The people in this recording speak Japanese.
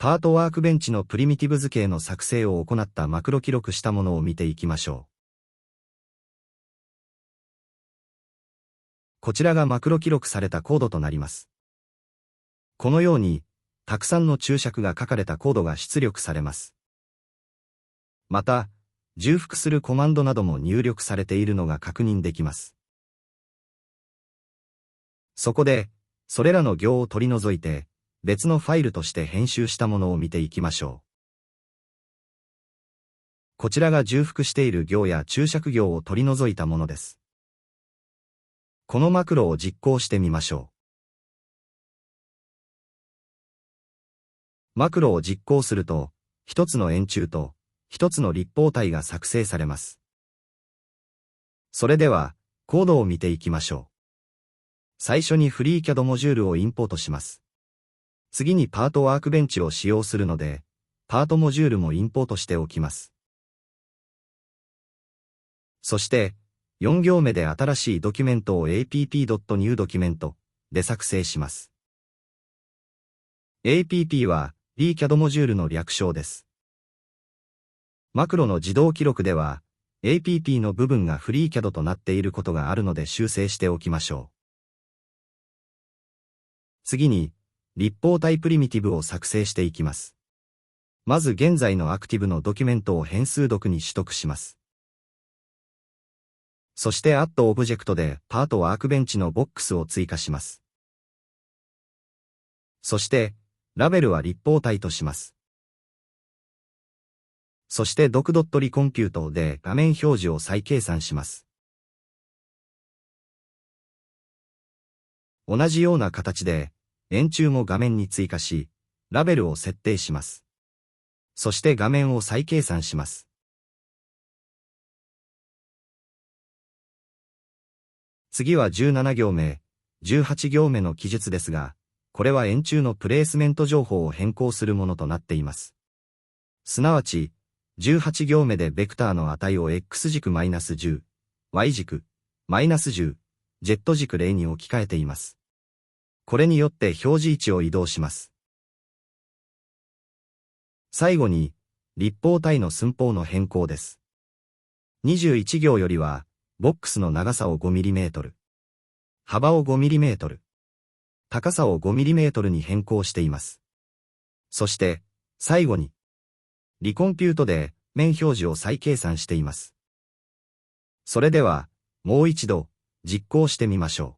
パートワークベンチのプリミティブ図形の作成を行ったマクロ記録したものを見ていきましょう。こちらがマクロ記録されたコードとなります。このように、たくさんの注釈が書かれたコードが出力されます。また、重複するコマンドなども入力されているのが確認できます。そこで、それらの行を取り除いて、別のファイルとして編集したものを見ていきましょう。こちらが重複している行や注釈行を取り除いたものです。このマクロを実行してみましょう。マクロを実行すると、一つの円柱と一つの立方体が作成されます。それでは、コードを見ていきましょう。最初にフリーCADモジュールをインポートします。次にパートワークベンチを使用するので、パートモジュールもインポートしておきます。そして、4行目で新しいドキュメントを app.new ドキュメントで作成します。app は FreeCADモジュールの略称です。マクロの自動記録では app の部分が FreeCAD となっていることがあるので修正しておきましょう。次に、立方体プリミティブを作成していきます。まず現在のアクティブのドキュメントを変数読に取得します。そして Add オブジェクトでパートワークベンチのボックスを追加します。そして、ラベルは立方体とします。そして doc.recompute で画面表示を再計算します。同じような形で、円柱も画面に追加し、ラベルを設定します。そして画面を再計算します。次は17行目、18行目の記述ですが、これは円柱のプレースメント情報を変更するものとなっています。すなわち、18行目でベクターの値を X 軸 -10、Y 軸、-10、Z 軸0に置き換えています。これによって表示位置を移動します。最後に、立方体の寸法の変更です。21行よりは、ボックスの長さを 5mm、幅を 5mm、高さを 5mm に変更しています。そして、最後に、リコンピュートで面表示を再計算しています。それでは、もう一度、実行してみましょう。